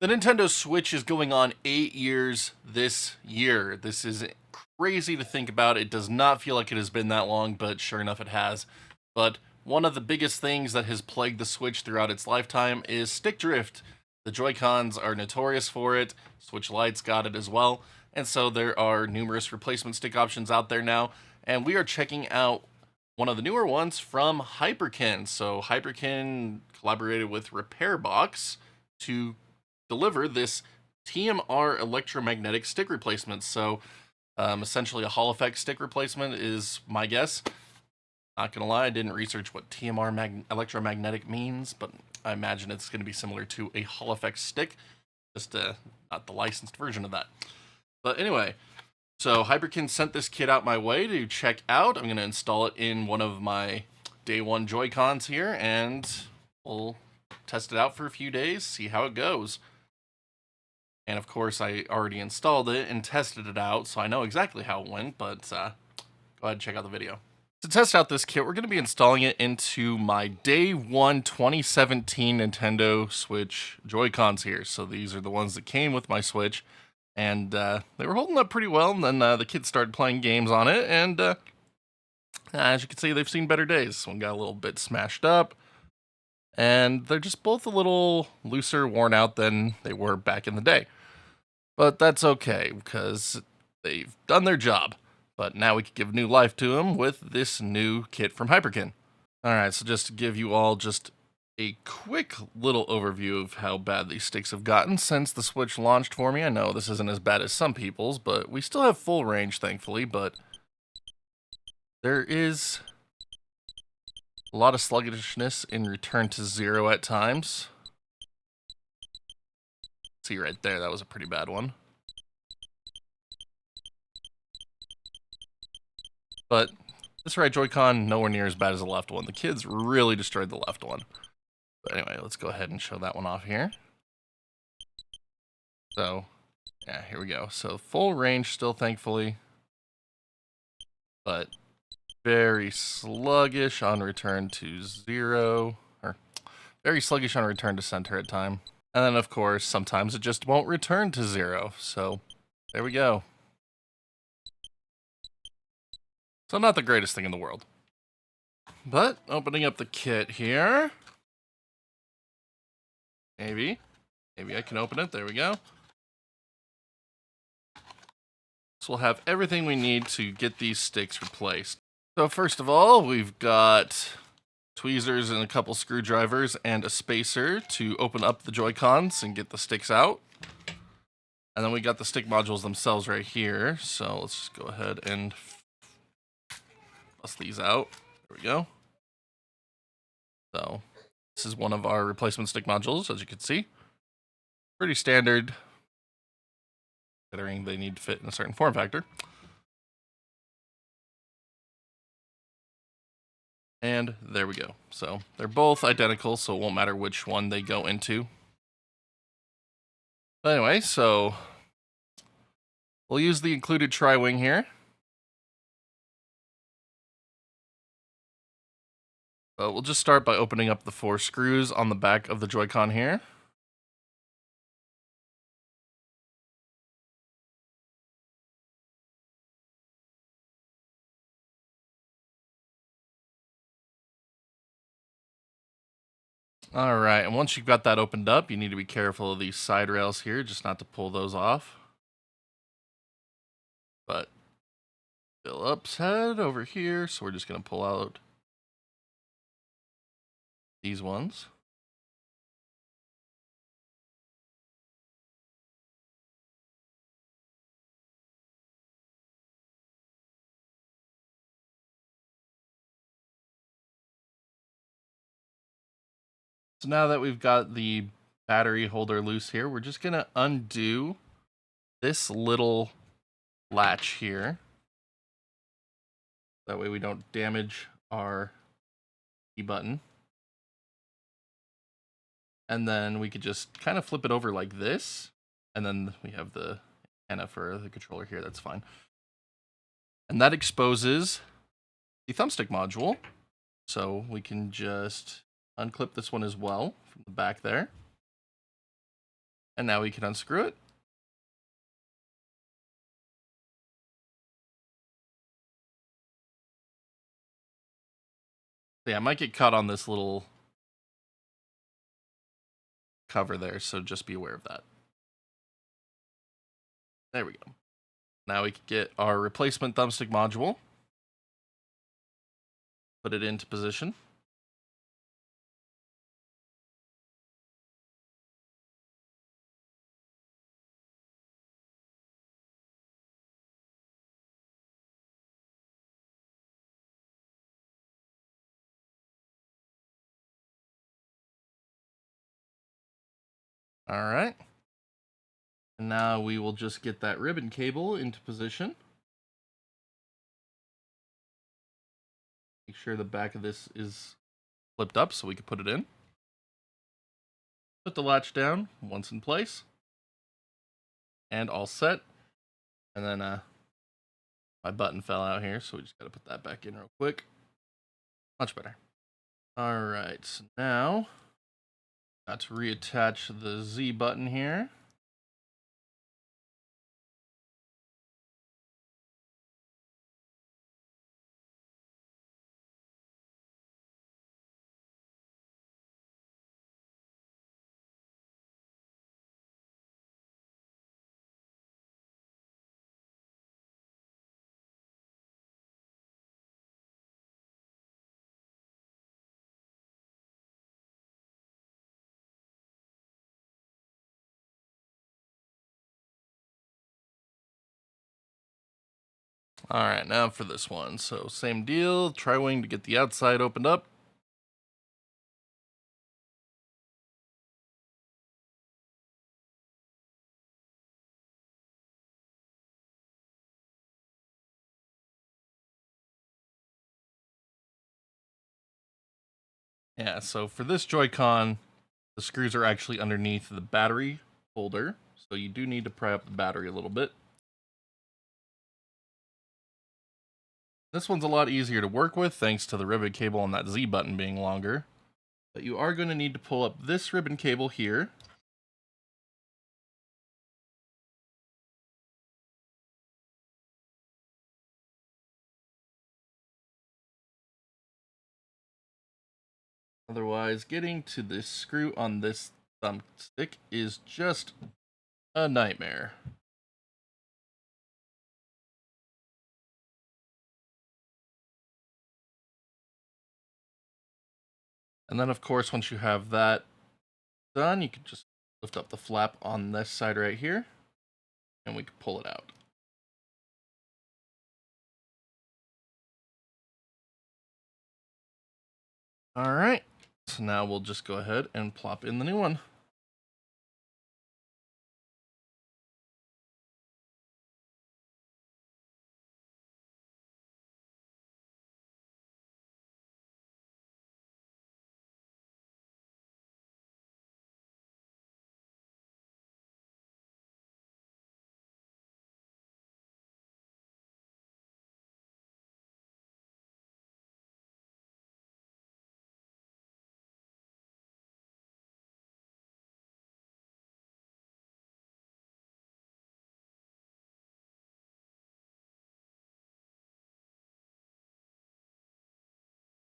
The Nintendo Switch is going on 8 years this year. This is crazy to think about. It does not feel like it has been that long, but sure enough, it has. But one of the biggest things that has plagued the Switch throughout its lifetime is stick drift. The Joy-Cons are notorious for it. Switch Lite's got it as well. And so there are numerous replacement stick options out there now. And we are checking out one of the newer ones from Hyperkin. So Hyperkin collaborated with Repairbox to deliver this TMR electromagnetic stick replacement. So, essentially, a Hall effect stick replacement is my guess. Not gonna lie, I didn't research what TMR electromagnetic means, but I imagine it's going to be similar to a Hall effect stick, just not the licensed version of that. But anyway, so Hyperkin sent this kit out my way to check out. I'm going to install it in one of my day one Joy-Cons here, and we'll test it out for a few days, see how it goes. And of course, I already installed it and tested it out, so I know exactly how it went, but go ahead and check out the video. To test out this kit, we're going to be installing it into my day one 2017 Nintendo Switch Joy-Cons here. So these are the ones that came with my Switch, and they were holding up pretty well, and then the kids started playing games on it, and as you can see, they've seen better days. This one got a little bit smashed up, and they're just both a little looser, worn out than they were back in the day. But that's okay, because they've done their job. But now we can give new life to them with this new kit from Hyperkin. Alright, so just to give you all just a quick little overview of how bad these sticks have gotten since the Switch launched for me. I know this isn't as bad as some people's, but we still have full range, thankfully, but there is a lot of sluggishness in return to zero at times. See right there, that was a pretty bad one. But this right Joy-Con, nowhere near as bad as the left one. The kids really destroyed the left one. But anyway, let's go ahead and show that one off here. So, yeah, here we go. So full range still, thankfully. But very sluggish on return to zero. Or very sluggish on return to center at time. And then, of course, sometimes it just won't return to zero. So, there we go. So not the greatest thing in the world. But, opening up the kit here. Maybe I can open it. There we go. So we'll have everything we need to get these sticks replaced. So first of all, we've got tweezers and a couple screwdrivers and a spacer to open up the Joy-Cons and get the sticks out. And then we got the stick modules themselves right here. So let's just go ahead and bust these out. There we go. So this is one of our replacement stick modules, as you can see. Pretty standard, considering they need to fit in a certain form factor. And there we go. So they're both identical, so it won't matter which one they go into. But anyway, so we'll use the included tri-wing here. But we'll just start by opening up the 4 screws on the back of the Joy-Con here. Alright, and once you've got that opened up, you need to be careful of these side rails here, just not to pull those off. But Philip's head over here, so we're just going to pull out these ones. So now that we've got the battery holder loose here, we're just going to undo this little latch here. That way we don't damage our key button. And then we could just kind of flip it over like this. And then we have the antenna for the controller here, that's fine. And that exposes the thumbstick module. So we can just unclip this one as well from the back there. And now we can unscrew it. Yeah, I might get caught on this little cover there, so just be aware of that. There we go. Now we can get our replacement thumbstick module. Put it into position. All right. And now we will just get that ribbon cable into position. Make sure the back of this is flipped up so we can put it in. Put the latch down once in place. And all set. And then my button fell out here, so we just got to put that back in real quick. Much better. All right, so now got to reattach the Z button here. All right, now for this one. So same deal, tri-wing to get the outside opened up. Yeah, so for this Joy-Con, the screws are actually underneath the battery holder, so you do need to pry up the battery a little bit. This one's a lot easier to work with thanks to the ribbon cable and that Z button being longer. But you are going to need to pull up this ribbon cable here. Otherwise, getting to this screw on this thumbstick is just a nightmare. And then, of course, once you have that done, you can just lift up the flap on this side right here, and we can pull it out. All right, so now we'll just go ahead and plop in the new one.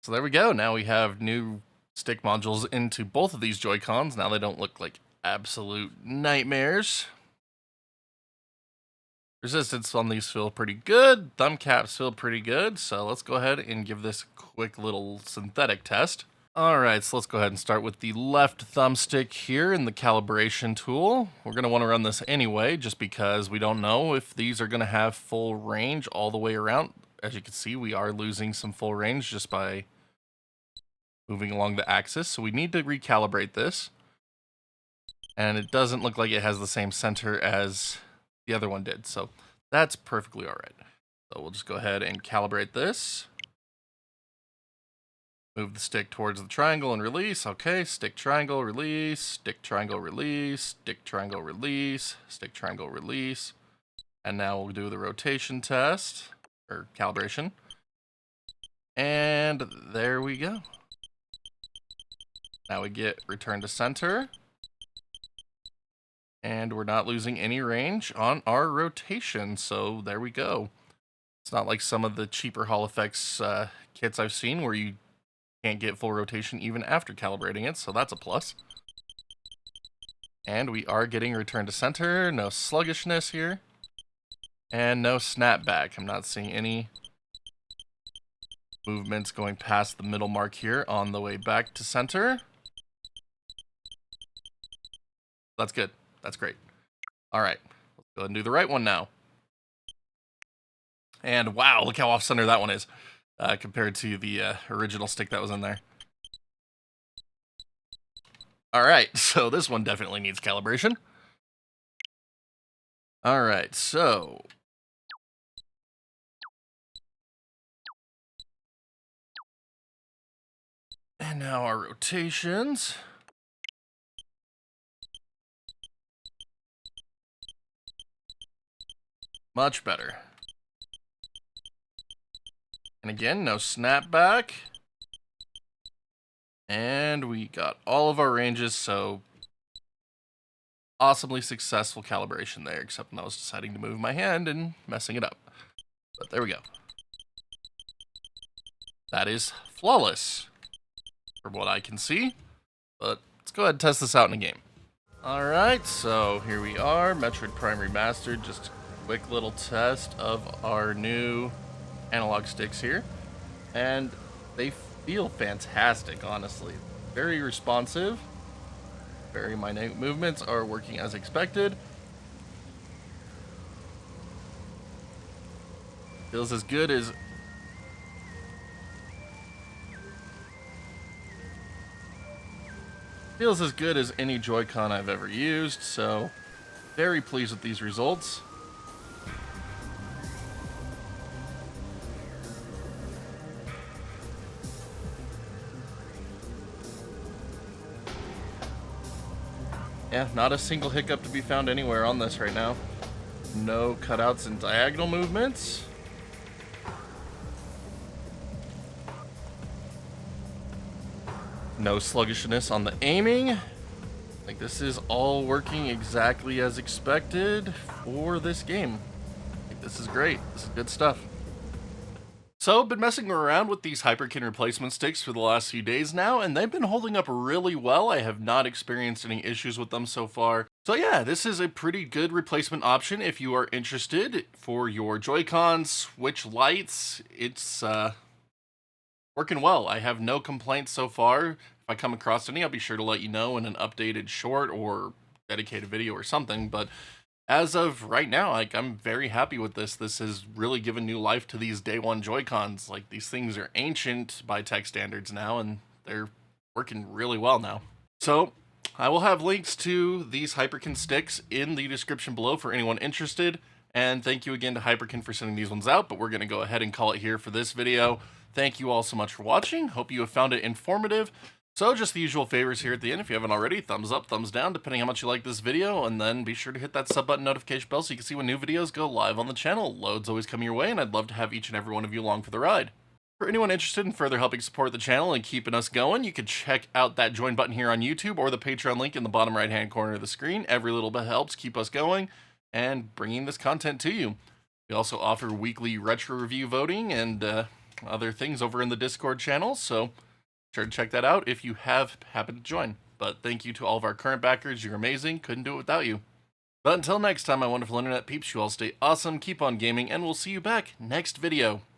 So there we go. Now we have new stick modules into both of these Joy-Cons. Now they don't look like absolute nightmares. Resistance on these feel pretty good. Thumb caps feel pretty good. So let's go ahead and give this a quick little synthetic test. All right, so let's go ahead and start with the left thumbstick here in the calibration tool. We're going to want to run this anyway, just because we don't know if these are going to have full range all the way around. As you can see, we are losing some full range just by moving along the axis. So we need to recalibrate this. And it doesn't look like it has the same center as the other one did. So that's perfectly all right. So we'll just go ahead and calibrate this. Move the stick towards the triangle and release. Okay, stick triangle, release, stick triangle, release, stick triangle, release, stick triangle, release. And now we'll do the rotation test, or calibration. And there we go. Now we get return to center. And we're not losing any range on our rotation, so there we go. It's not like some of the cheaper Hall Effects kits I've seen where you can't get full rotation even after calibrating it, so that's a plus. And we are getting return to center, no sluggishness here, and no snapback. I'm not seeing any movements going past the middle mark here on the way back to center. That's good. That's great. All right, let's go ahead and do the right one now. And wow, look how off-center that one is compared to the original stick that was in there. All right, so this one definitely needs calibration. All right, so and now our rotations. Much better. And again, no snapback. And we got all of our ranges, so awesomely successful calibration there, except when I was deciding to move my hand and messing it up. But there we go. That is flawless, from what I can see. But let's go ahead and test this out in a game. Alright, so here we are, Metroid Prime Remastered, just a quick little test of our new analog sticks here. And they feel fantastic, honestly. Very responsive. Very minute movements are working as expected. Feels as good as any Joy-Con I've ever used, so very pleased with these results. Yeah, not a single hiccup to be found anywhere on this right now. No cutouts and diagonal movements. No sluggishness on the aiming. Like, this is all working exactly as expected for this game. Like, this is great. This is good stuff. So, I've been messing around with these Hyperkin replacement sticks for the last few days now, and they've been holding up really well. I have not experienced any issues with them so far. So yeah, this is a pretty good replacement option if you are interested for your Joy-Cons, Switch Lites. It's working well. I have no complaints so far. If I come across any, I'll be sure to let you know in an updated short or dedicated video or something, but as of right now, like, I'm very happy with this. This has really given new life to these day one Joy-Cons. Like, these things are ancient by tech standards now, and they're working really well now. So, I will have links to these Hyperkin sticks in the description below for anyone interested. And thank you again to Hyperkin for sending these ones out, but we're going to go ahead and call it here for this video. Thank you all so much for watching. Hope you have found it informative. So just the usual favors here at the end. If you haven't already, thumbs up, thumbs down, depending how much you like this video. And then be sure to hit that sub button notification bell so you can see when new videos go live on the channel. Loads always coming your way, and I'd love to have each and every one of you along for the ride. For anyone interested in further helping support the channel and keeping us going, you can check out that join button here on YouTube or the Patreon link in the bottom right hand corner of the screen. Every little bit helps keep us going and bringing this content to you. We also offer weekly retro review voting and other things over in the Discord channel, so sure to check that out if you have happened to join. But thank you to all of our current backers. You're amazing. Couldn't do it without you. But until next time, my wonderful internet peeps, you all stay awesome, keep on gaming, and we'll see you back next video.